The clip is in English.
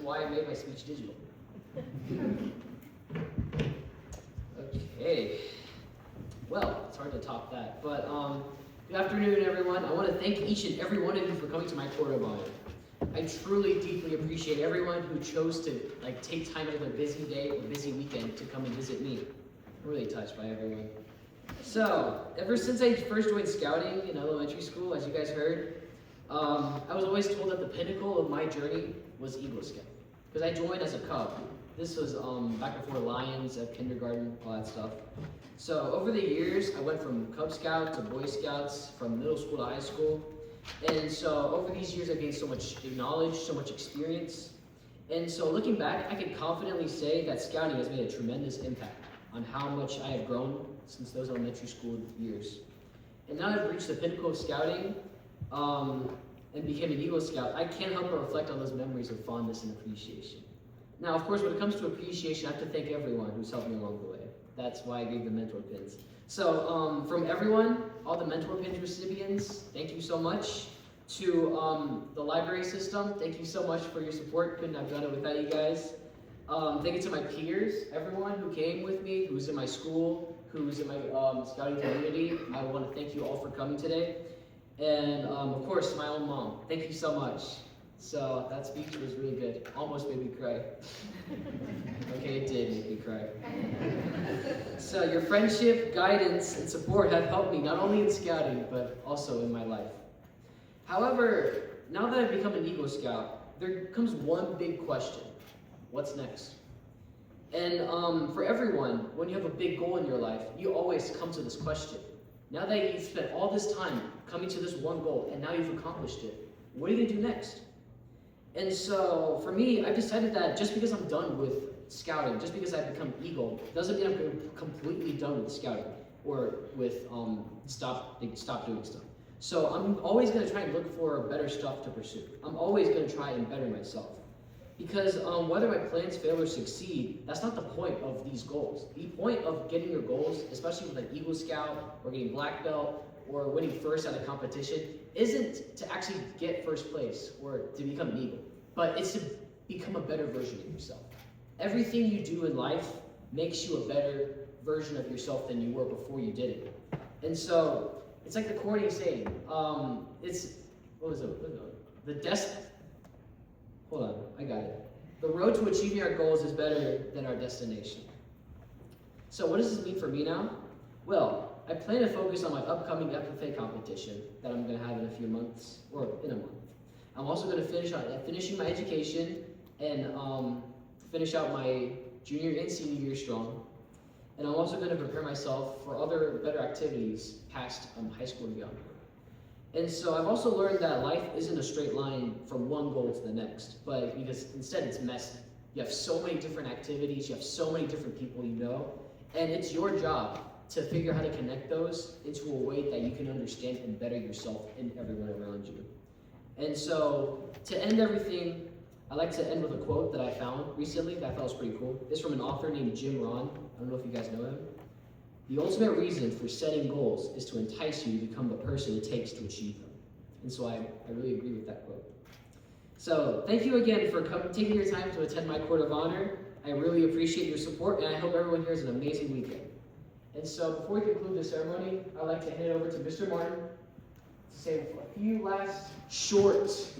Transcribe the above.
why I made my speech digital. Okay. Well, it's hard to top that. But good afternoon, everyone. I want to thank each and every one of you for coming to my court of honor. I truly, deeply appreciate everyone who chose to take time out of their busy day or busy weekend to come and visit me. I'm really touched by everyone. So, ever since I first joined scouting in elementary school, as you guys heard, I was always told that the pinnacle of my journey was Eagle Scout. Because I joined as a Cub. This was back before Lions at kindergarten, all that stuff. So over the years, I went from Cub Scout to Boy Scouts, from middle school to high school. And so over these years, I gained so much knowledge, so much experience. And so looking back, I can confidently say that scouting has made a tremendous impact on how much I have grown since those elementary school years. And now that I've reached the pinnacle of scouting and became an Eagle Scout, I can't help but reflect on those memories of fondness and appreciation. Now, of course, when it comes to appreciation, I have to thank everyone who's helped me along the way. That's why I gave the mentor pins. So from everyone, all the mentor pins recipients, thank you so much. To the library system, thank you so much for your support. Couldn't have done it without you guys. Thank you to my peers, everyone who came with me, who's in my school, who's in my scouting community. I want to thank you all for coming today. And of course, my own mom, thank you so much. So that speech was really good. Almost made me cry. Okay, it did make me cry. So your friendship, guidance, and support have helped me not only in scouting, but also in my life. However, now that I've become an Eagle Scout, there comes one big question. What's next? And for everyone, when you have a big goal in your life, you always come to this question. Now that you've spent all this time coming to this one goal, and now you've accomplished it, what are you gonna do next? And so, for me, I've decided that just because I'm done with scouting, just because I've become Eagle, doesn't mean I'm completely done with scouting, or with stop doing stuff. So I'm always gonna try and look for better stuff to pursue. I'm always gonna try and better myself. Because whether my plans fail or succeed, that's not the point of these goals. The point of getting your goals, especially with an Eagle Scout, or getting black belt, or winning first at a competition, isn't to actually get first place or to become an Eagle, but it's to become a better version of yourself. Everything you do in life makes you a better version of yourself than you were before you did it. And so, it's like the corny saying, hold on, I got it. The road to achieving our goals is better than our destination. So what does this mean for me now? Well, I plan to focus on my upcoming FFA competition that I'm going to have in a few months, or in a month. I'm also going to finish my education and finish out my junior and senior year strong. And I'm also going to prepare myself for other better activities past high school and beyond. And so I've also learned that life isn't a straight line from one goal to the next, but because instead it's messy. You have so many different activities, you have so many different people you know, and it's your job to figure out how to connect those into a way that you can understand and better yourself and everyone around you. And so to end everything, I like to end with a quote that I found recently that I thought was pretty cool. It's from an author named Jim Rohn. I don't know if you guys know him. The ultimate reason for setting goals is to entice you to become the person it takes to achieve them. And so I really agree with that quote. So thank you again for taking your time to attend my court of honor. I really appreciate your support, and I hope everyone here has an amazing weekend. And so before we conclude the ceremony, I'd like to hand it over to Mr. Martin to say a few last short words.